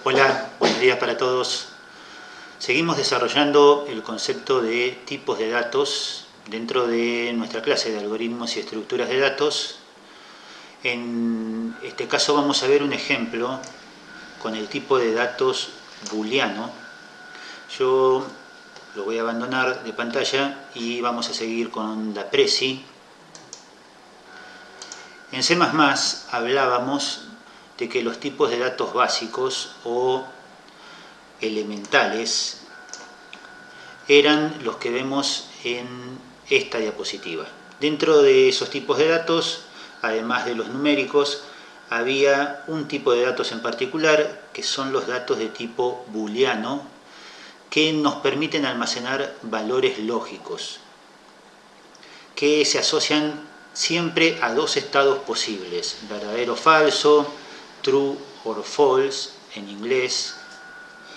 Hola, buenos días para todos. Seguimos desarrollando el concepto de tipos de datos dentro de nuestra clase de algoritmos y estructuras de datos. En este caso vamos a ver un ejemplo con el tipo de datos booleano. Yo lo voy a abandonar de pantalla y vamos a seguir con la presi. En C++ hablábamos de que los tipos de datos básicos o elementales eran los que vemos en esta diapositiva. Dentro de esos tipos de datos, además de los numéricos, había un tipo de datos en particular, que son los datos de tipo booleano, que nos permiten almacenar valores lógicos, que se asocian siempre a dos estados posibles, verdadero o falso, true or false en inglés,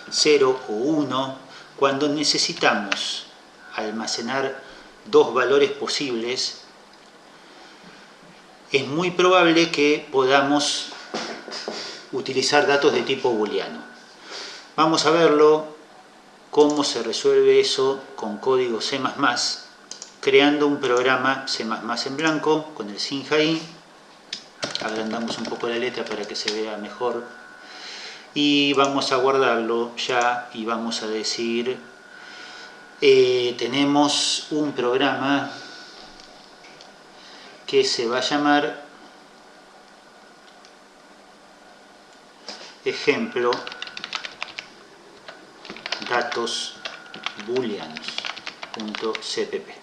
0 o 1, cuando necesitamos almacenar dos valores posibles, es muy probable que podamos utilizar datos de tipo booleano. Vamos a verlo, cómo se resuelve eso con código C++, creando un programa C++ en blanco con el Sinja-i. Agrandamos un poco la letra para que se vea mejor. Y vamos a guardarlo ya y vamos a decir, tenemos un programa que se va a llamar ejemplo datos booleanos.cpp.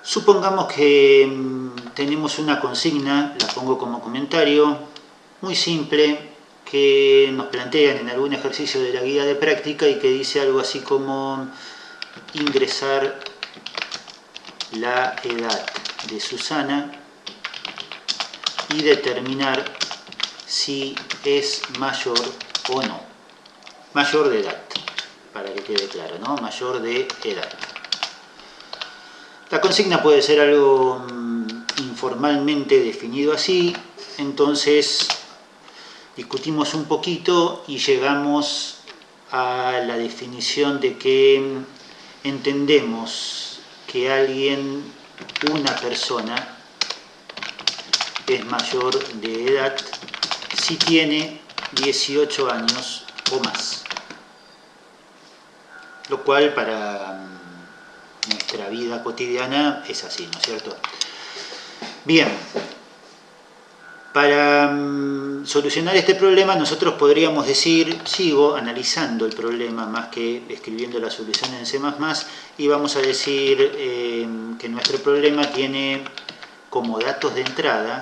Supongamos que tenemos una consigna, la pongo como comentario, muy simple, que nos plantean en algún ejercicio de la guía de práctica y que dice algo así como ingresar la edad de Susana y determinar si es mayor o no. Mayor de edad, para que quede claro, ¿no? Mayor de edad. La consigna puede ser algo informalmente definido así, entonces discutimos un poquito y llegamos a la definición de que entendemos que alguien, una persona, es mayor de edad si tiene 18 años o más. Lo cual para nuestra vida cotidiana es así, ¿no es cierto? Bien, para solucionar este problema nosotros podríamos decir, sigo analizando el problema más que escribiendo la solución en C++, y vamos a decir que nuestro problema tiene como datos de entrada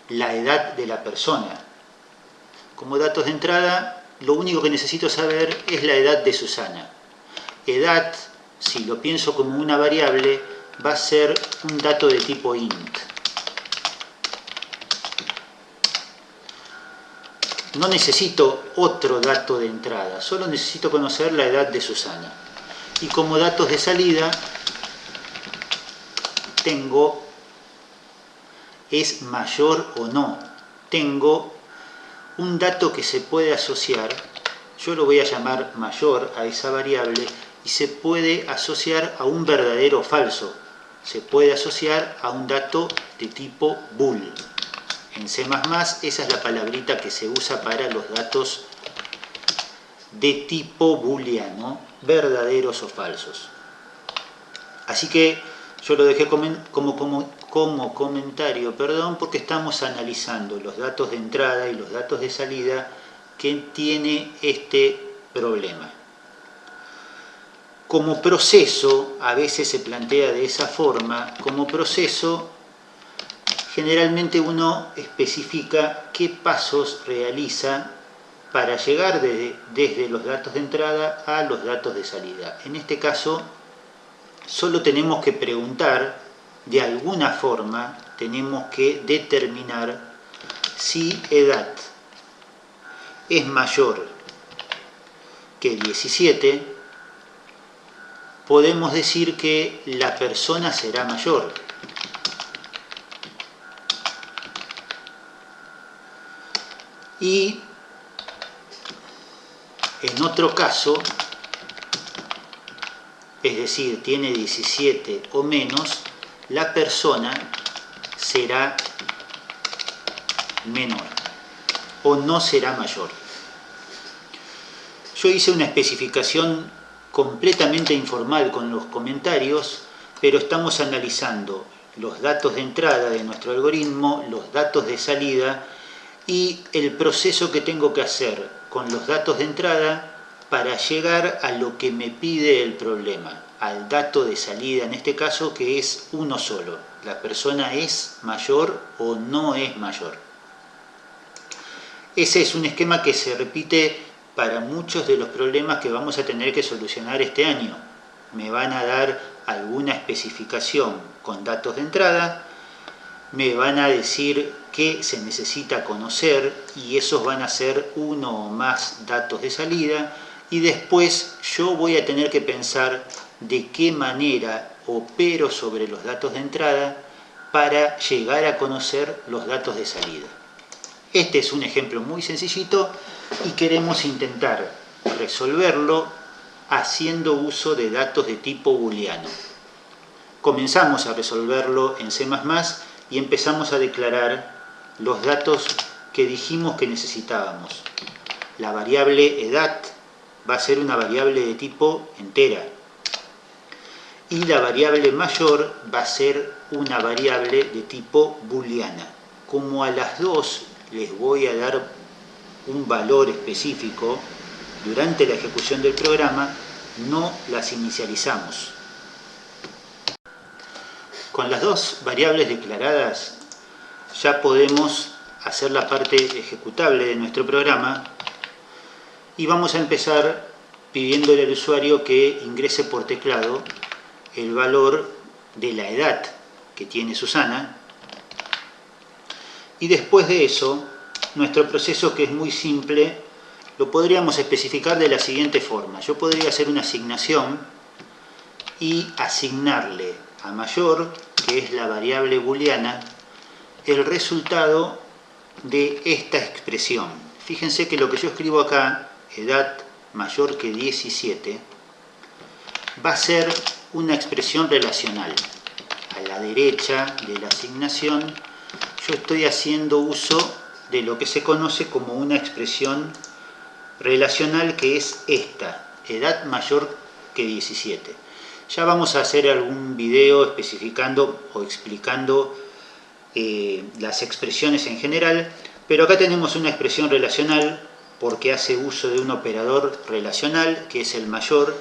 la edad de la persona. Como datos de entrada, lo único que necesito saber es la edad de Susana. Edad, si lo pienso como una variable, va a ser un dato de tipo int. No necesito otro dato de entrada, solo necesito conocer la edad de Susana. Y como datos de salida, tengo es mayor o no. Tengo un dato que se puede asociar, yo lo voy a llamar mayor a esa variable, y se puede asociar a un verdadero o falso. Se puede asociar a un dato de tipo bool. En C++ esa es la palabrita que se usa para los datos de tipo booleano, verdaderos o falsos. Así que yo lo dejé como comentario, porque estamos analizando los datos de entrada y los datos de salida que tiene este problema. Como proceso, a veces se plantea de esa forma, como proceso generalmente uno especifica qué pasos realiza para llegar desde los datos de entrada a los datos de salida. En este caso, solo tenemos que preguntar, de alguna forma, tenemos que determinar si edad es mayor que 17, podemos decir que la persona será mayor. Y en otro caso, es decir, tiene 17 o menos, la persona será menor o no será mayor. Yo hice una especificación completamente informal con los comentarios, pero estamos analizando los datos de entrada de nuestro algoritmo, los datos de salida y el proceso que tengo que hacer con los datos de entrada para llegar a lo que me pide el problema, al dato de salida en este caso, que es uno solo: la persona es mayor o no es mayor. Ese es un esquema que se repite para muchos de los problemas que vamos a tener que solucionar este año. Me van a dar alguna especificación con datos de entrada, me van a decir qué se necesita conocer y esos van a ser uno o más datos de salida, y después yo voy a tener que pensar de qué manera opero sobre los datos de entrada para llegar a conocer los datos de salida. Este es un ejemplo muy sencillito y queremos intentar resolverlo haciendo uso de datos de tipo booleano. Comenzamos a resolverlo en C++ y empezamos a declarar los datos que dijimos que necesitábamos. La variable edad va a ser una variable de tipo entera y la variable mayor va a ser una variable de tipo booleana. Como a las dos les voy a dar un valor específico durante la ejecución del programa, no las inicializamos. Con las dos variables declaradas ya podemos hacer la parte ejecutable de nuestro programa y vamos a empezar pidiéndole al usuario que ingrese por teclado el valor de la edad que tiene Susana, y después de eso nuestro proceso, que es muy simple, lo podríamos especificar de la siguiente forma. Yo podría hacer una asignación y asignarle a mayor, que es la variable booleana, el resultado de esta expresión. Fíjense que lo que yo escribo acá, edad mayor que 17, va a ser una expresión relacional. A la derecha de la asignación yo estoy haciendo uso de lo que se conoce como una expresión relacional, que es esta: edad mayor que 17. Ya vamos a hacer algún video especificando o explicando las expresiones en general, pero acá tenemos una expresión relacional porque hace uso de un operador relacional que es el mayor.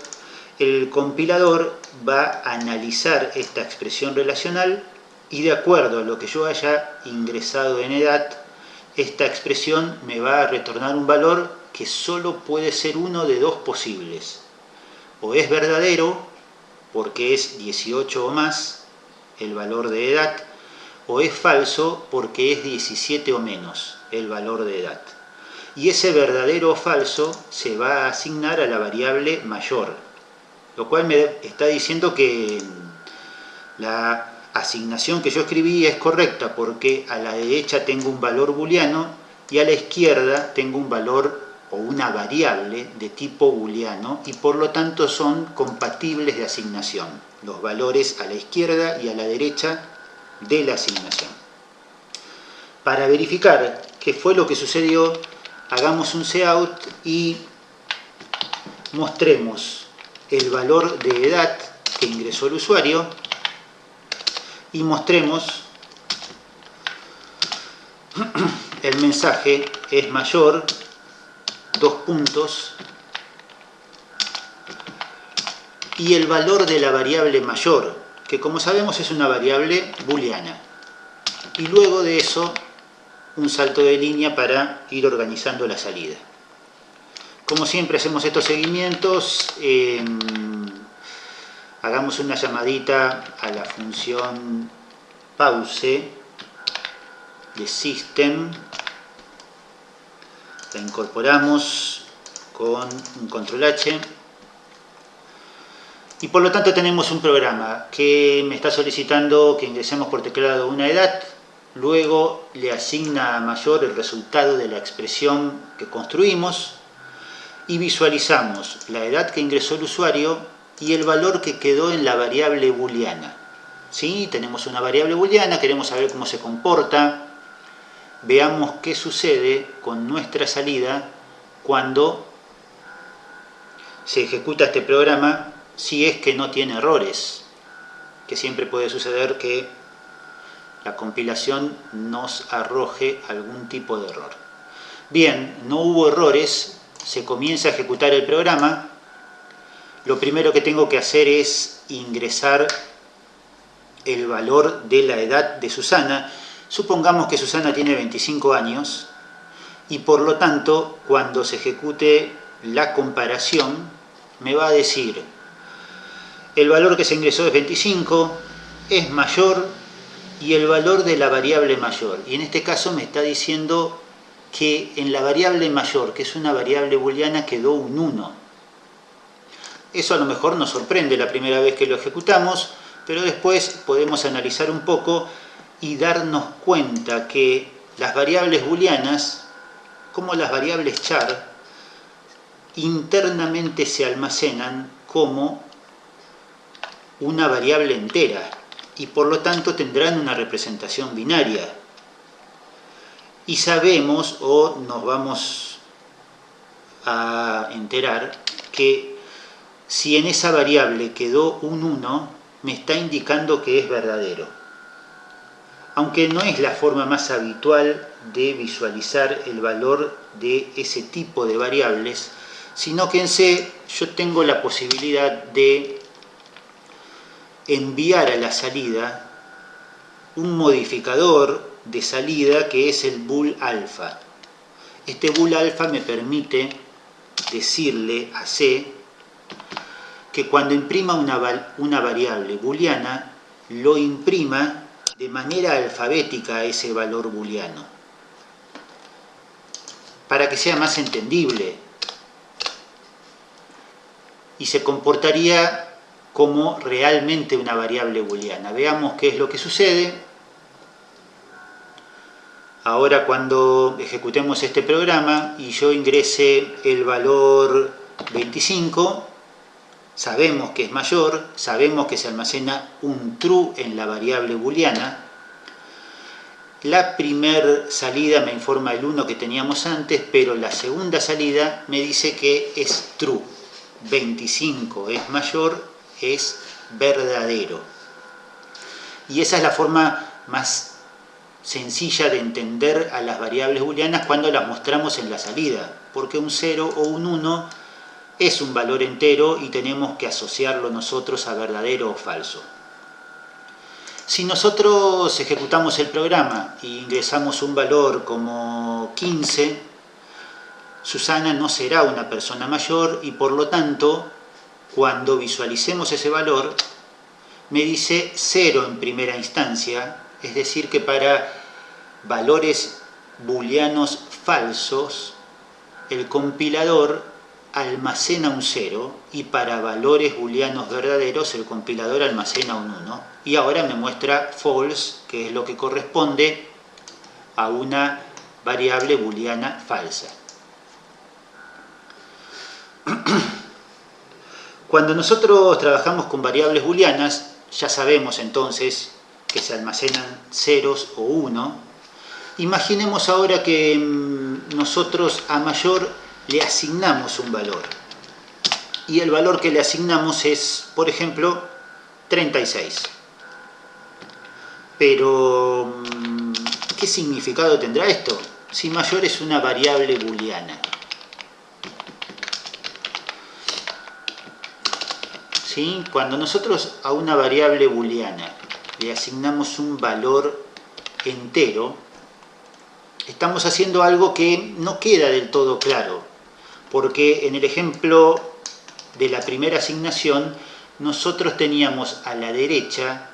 El compilador va a analizar esta expresión relacional y, de acuerdo a lo que yo haya ingresado en edad, esta expresión me va a retornar un valor que solo puede ser uno de dos posibles: o es verdadero porque es 18 o más el valor de edad, o es falso porque es 17 o menos el valor de edad. Y ese verdadero o falso se va a asignar a la variable mayor, lo cual me está diciendo que la asignación que yo escribí es correcta, porque a la derecha tengo un valor booleano y a la izquierda tengo un valor o una variable de tipo booleano, y por lo tanto son compatibles de asignación, los valores a la izquierda y a la derecha de la asignación. Para verificar qué fue lo que sucedió, hagamos un cout y mostremos el valor de edad que ingresó el usuario y mostremos el mensaje es mayor, dos puntos, y el valor de la variable mayor, que como sabemos es una variable booleana. Y luego de eso un salto de línea para ir organizando la salida. Como siempre hacemos estos seguimientos. Hagamos una llamadita a la función pause de system, la incorporamos con un control H y por lo tanto tenemos un programa que me está solicitando que ingresemos por teclado una edad luego le asigna a mayor el resultado de la expresión que construimos y visualizamos la edad que ingresó el usuario y el valor que quedó en la variable booleana. ¿Sí? Tenemos una variable booleana, queremos saber cómo se comporta. Veamos qué sucede con nuestra salida cuando se ejecuta este programa, si es que no tiene errores, que siempre puede suceder que la compilación nos arroje algún tipo de error. Bien, no hubo errores, se comienza a ejecutar el programa. Lo primero que tengo que hacer es ingresar el valor de la edad de Susana. Supongamos que Susana tiene 25 años y por lo tanto, cuando se ejecute la comparación, me va a decir el valor que se ingresó es 25, es mayor y el valor de la variable mayor. Y en este caso me está diciendo que en la variable mayor, que es una variable booleana, quedó un 1. Eso a lo mejor nos sorprende la primera vez que lo ejecutamos, pero después podemos analizar un poco y darnos cuenta que las variables booleanas, como las variables char, internamente se almacenan como una variable entera y por lo tanto tendrán una representación binaria. Y sabemos, o nos vamos a enterar, que si en esa variable quedó un 1, me está indicando que es verdadero. Aunque no es la forma más habitual de visualizar el valor de ese tipo de variables, sino que en C yo tengo la posibilidad de enviar a la salida un modificador de salida que es el bool alfa. Este bool alfa me permite decirle a C que cuando imprima una variable booleana, lo imprima de manera alfabética a ese valor booleano, para que sea más entendible y se comportaría como realmente una variable booleana. Veamos qué es lo que sucede. Ahora cuando ejecutemos este programa y yo ingrese el valor 25, sabemos que es mayor, sabemos que se almacena un true en la variable booleana. La primera salida me informa el 1 que teníamos antes, pero la segunda salida me dice que es true. 25 es mayor, es verdadero. Y esa es la forma más sencilla de entender a las variables booleanas cuando las mostramos en la salida, porque un 0 o un 1 es un valor entero y tenemos que asociarlo nosotros a verdadero o falso. Si nosotros ejecutamos el programa e ingresamos un valor como 15, Susana no será una persona mayor y por lo tanto, cuando visualicemos ese valor, me dice 0 en primera instancia, es decir que para valores booleanos falsos, el compilador almacena un 0 y para valores booleanos verdaderos el compilador almacena un 1 y ahora me muestra false, que es lo que corresponde a una variable booleana falsa. Cuando nosotros trabajamos con variables booleanas, ya sabemos entonces que se almacenan ceros o 1. Imaginemos ahora que nosotros a mayor le asignamos un valor. Y el valor que le asignamos es, por ejemplo, 36. Pero, ¿qué significado tendrá esto? Si mayor es una variable booleana. ¿Sí? Cuando nosotros a una variable booleana le asignamos un valor entero, estamos haciendo algo que no queda del todo claro, porque en el ejemplo de la primera asignación nosotros teníamos a la derecha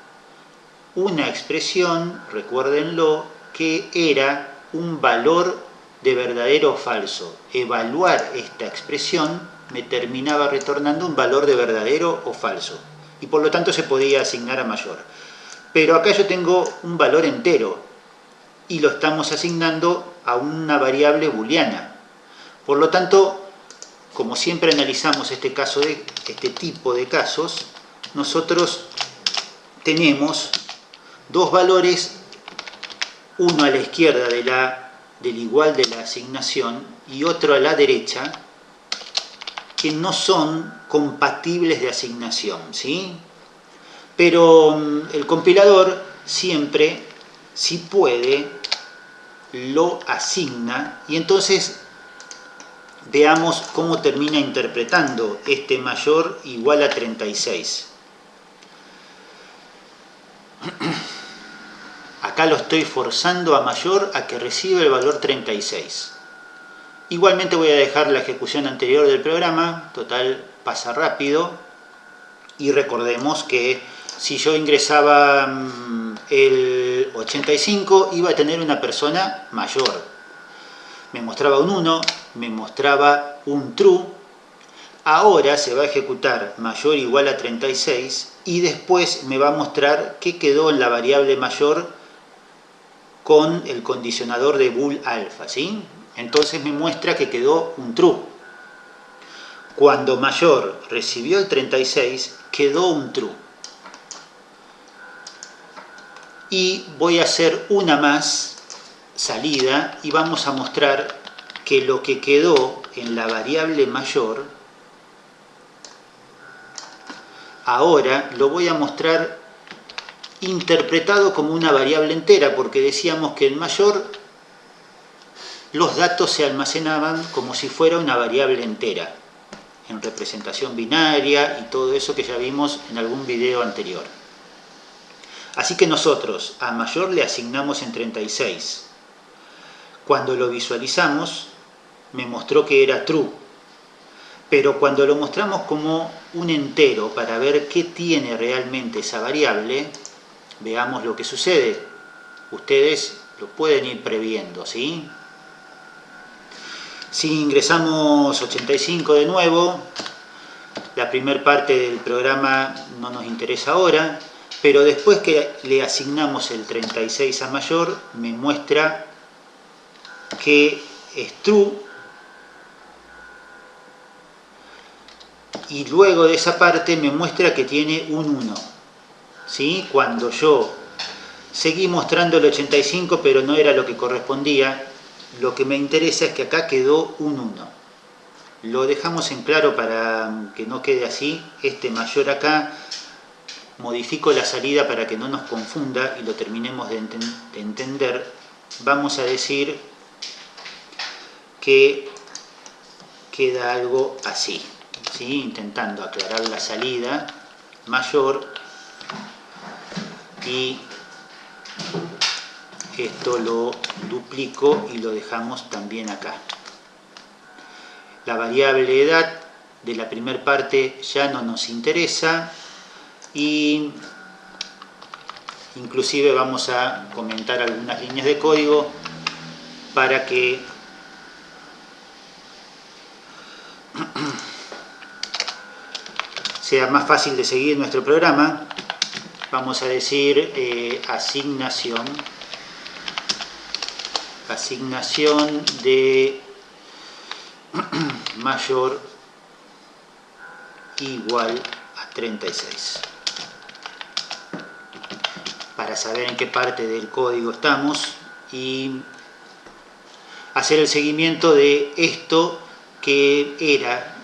una expresión, recuérdenlo, que era un valor de verdadero o falso. Evaluar esta expresión me terminaba retornando un valor de verdadero o falso y por lo tanto se podía asignar a mayor. Pero acá yo tengo un valor entero y lo estamos asignando a una variable booleana. Por lo tanto, como siempre analizamos este tipo de casos, nosotros tenemos dos valores, uno a la izquierda del igual de la asignación y otro a la derecha, que no son compatibles de asignación, ¿sí? Pero el compilador siempre, si puede, lo asigna, y entonces veamos cómo termina interpretando este mayor igual a 36. Acá lo estoy forzando a mayor a que reciba el valor 36. Igualmente voy a dejar la ejecución anterior del programa, total pasa rápido, y recordemos que si yo ingresaba el 85 iba a tener una persona mayor. Me mostraba un 1, me mostraba un true. Ahora se va a ejecutar mayor igual a 36 y después me va a mostrar qué quedó en la variable mayor con el condicionador de bool alfa, ¿sí? Entonces me muestra que quedó un true. Cuando mayor recibió el 36, quedó un true. Y voy a hacer una más salida y vamos a mostrar que lo que quedó en la variable mayor, ahora lo voy a mostrar interpretado como una variable entera, porque decíamos que en mayor los datos se almacenaban como si fuera una variable entera, en representación binaria y todo eso que ya vimos en algún video anterior. Así que nosotros a mayor le asignamos en 36. Cuando lo visualizamos me mostró que era true, pero cuando lo mostramos como un entero para ver qué tiene realmente esa variable, veamos lo que sucede. Ustedes lo pueden ir previendo, ¿sí? Si ingresamos 85 de nuevo, la primera parte del programa no nos interesa ahora, pero después que le asignamos el 36 a mayor, me muestra que es true, y luego de esa parte me muestra que tiene un 1. ¿Sí? Cuando yo seguí mostrando el 85, pero no era lo que correspondía, lo que me interesa es que acá quedó un 1. Lo dejamos en claro para que no quede así. Este mayor acá, modifico la salida para que no nos confunda y lo terminemos de entender. Vamos a decir que queda algo así, ¿sí? Intentando aclarar la salida, mayor, y esto lo duplico y lo dejamos también acá. La variable edad de la primera parte ya no nos interesa, y inclusive vamos a comentar algunas líneas de código para que sea más fácil de seguir nuestro programa. Vamos a decir asignación de mayor igual a 36. Para saber en qué parte del código estamos y hacer el seguimiento de esto, que era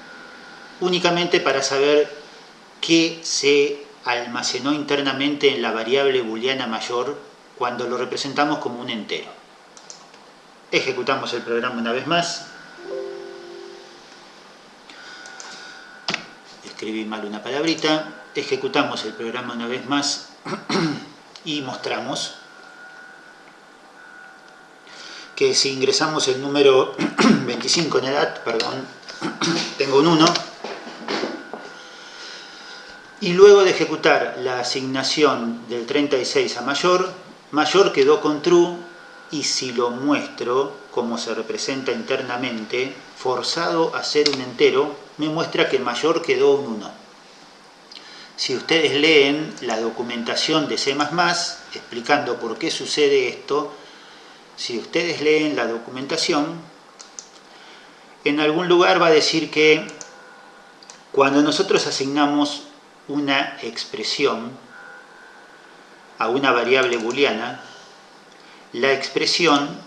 únicamente para saber qué se almacenó internamente en la variable booleana mayor cuando lo representamos como un entero. Ejecutamos el programa una vez más. Escribí mal una palabrita. Ejecutamos el programa una vez más y mostramos que si ingresamos el número 25 en edad, perdón, tengo un 1. Y luego de ejecutar la asignación del 36 a mayor, mayor quedó con true, y si lo muestro como se representa internamente, forzado a ser un entero, me muestra que mayor quedó un 1. Si ustedes leen la documentación de C++, explicando por qué sucede esto, si ustedes leen la documentación, en algún lugar va a decir que cuando nosotros asignamos una expresión a una variable booleana, la expresión,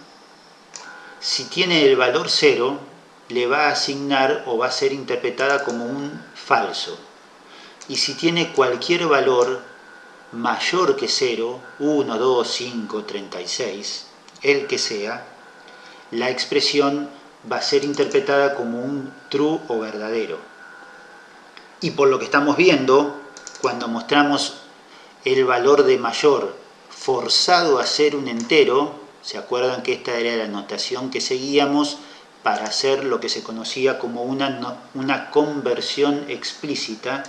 si tiene el valor 0, le va a asignar o va a ser interpretada como un falso. Y si tiene cualquier valor mayor que 0, 1, 2, 5, 36, el que sea, la expresión va a ser interpretada como un true o verdadero. Y por lo que estamos viendo, cuando mostramos el valor de mayor forzado a ser un entero, ¿se acuerdan que esta era la notación que seguíamos para hacer lo que se conocía como una conversión explícita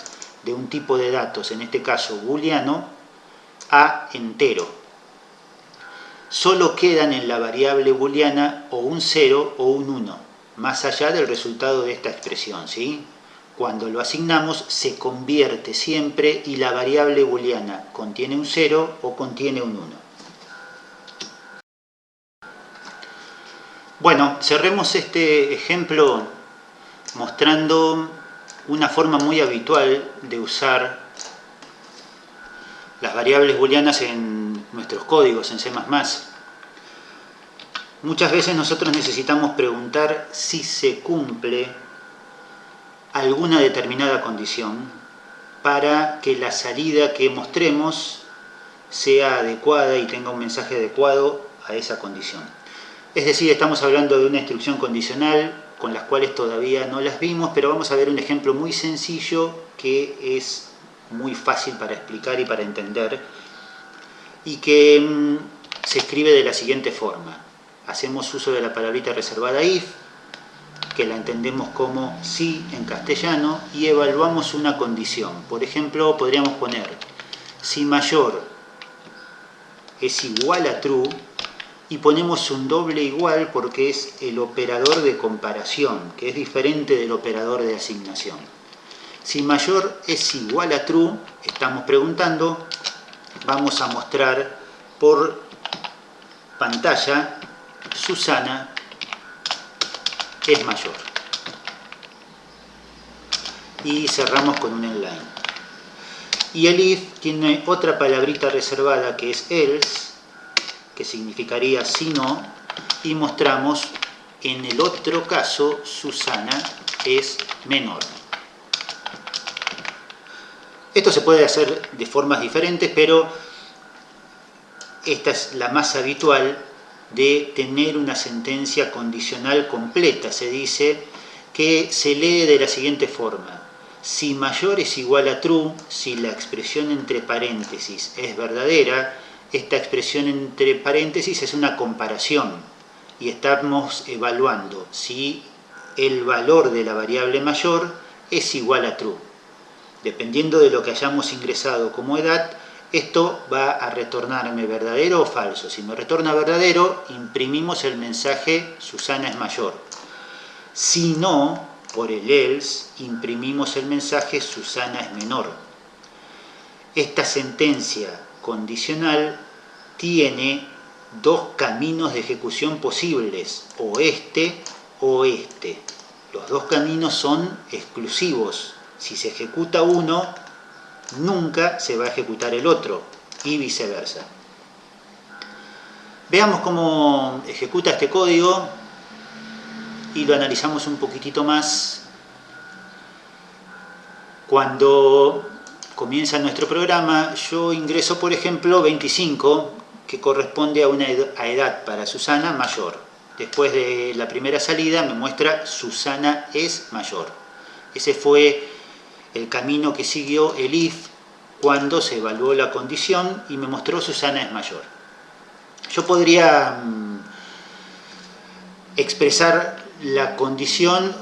de un tipo de datos, en este caso booleano, a entero? Solo quedan en la variable booleana o un 0 o un 1, más allá del resultado de esta expresión, ¿sí? Cuando lo asignamos se convierte siempre y la variable booleana contiene un 0 o contiene un 1. Bueno, cerremos este ejemplo mostrando una forma muy habitual de usar las variables booleanas en nuestros códigos en C++. Muchas veces nosotros necesitamos preguntar si se cumple alguna determinada condición para que la salida que mostremos sea adecuada y tenga un mensaje adecuado a esa condición. Es decir, estamos hablando de una instrucción condicional con las cuales todavía no las vimos, pero vamos a ver un ejemplo muy sencillo que es muy fácil para explicar y para entender y que se escribe de la siguiente forma. Hacemos uso de la palabrita reservada if, que la entendemos como si en castellano, y evaluamos una condición. Por ejemplo, podríamos poner si mayor es igual a true, y ponemos un doble igual porque es el operador de comparación, que es diferente del operador de asignación. Si mayor es igual a true, estamos preguntando, vamos a mostrar por pantalla, Susana es mayor. Y cerramos con un inline. Y el if tiene otra palabrita reservada que es else, que significaría si no, y mostramos en el otro caso Susana es menor. Esto se puede hacer de formas diferentes, pero esta es la más habitual de tener una sentencia condicional completa. Se dice que se lee de la siguiente forma: si mayor es igual a true, si la expresión entre paréntesis es verdadera, esta expresión entre paréntesis es una comparación y estamos evaluando si el valor de la variable mayor es igual a true. Dependiendo de lo que hayamos ingresado como edad, esto va a retornarme verdadero o falso. Si me retorna verdadero, imprimimos el mensaje Susana es mayor. Si no, por el else, imprimimos el mensaje Susana es menor. Esta sentencia condicional tiene dos caminos de ejecución posibles, o este o este. Los dos caminos son exclusivos. Si se ejecuta uno, nunca se va a ejecutar el otro, y viceversa. Veamos cómo ejecuta este código y lo analizamos un poquitito más. Cuando comienza nuestro programa, yo ingreso, por ejemplo, 25, que corresponde a una edad para Susana mayor. Después de la primera salida me muestra Susana es mayor. Ese fue el camino que siguió el if cuando se evaluó la condición y me mostró Susana es mayor. Yo podría expresar la condición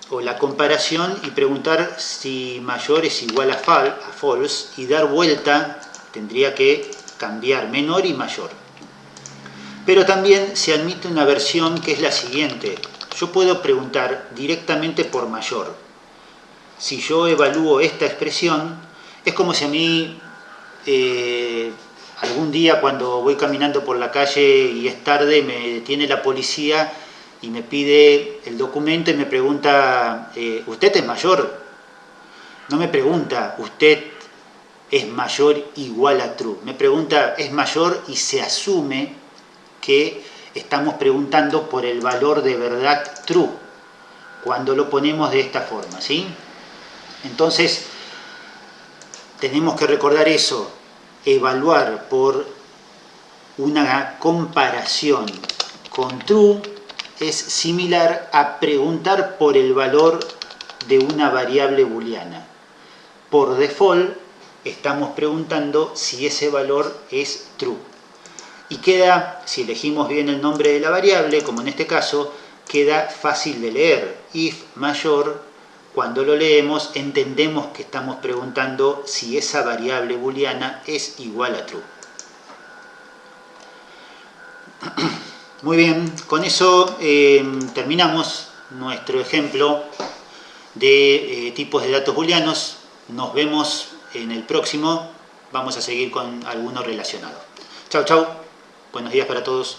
o la comparación y preguntar si mayor es igual a false y dar vuelta, tendría que cambiar menor y mayor. Pero también se admite una versión que es la siguiente: yo puedo preguntar directamente por mayor. Si yo evalúo esta expresión, es como si a mí algún día cuando voy caminando por la calle y es tarde, me detiene la policía y me pide el documento y me pregunta, ¿usted es mayor? No me pregunta, ¿usted es mayor igual a true? Me pregunta, ¿es mayor? Y se asume que estamos preguntando por el valor de verdad true, cuando lo ponemos de esta forma, ¿sí? Entonces, tenemos que recordar eso, evaluar por una comparación con true es similar a preguntar por el valor de una variable booleana. Por default, estamos preguntando si ese valor es true. Y queda, si elegimos bien el nombre de la variable, como en este caso, queda fácil de leer. If mayor, cuando lo leemos, entendemos que estamos preguntando si esa variable booleana es igual a true. Muy bien, con eso terminamos nuestro ejemplo de tipos de datos booleanos. Nos vemos en el próximo. Vamos a seguir con alguno relacionado. Chau, chau. Buenos días para todos.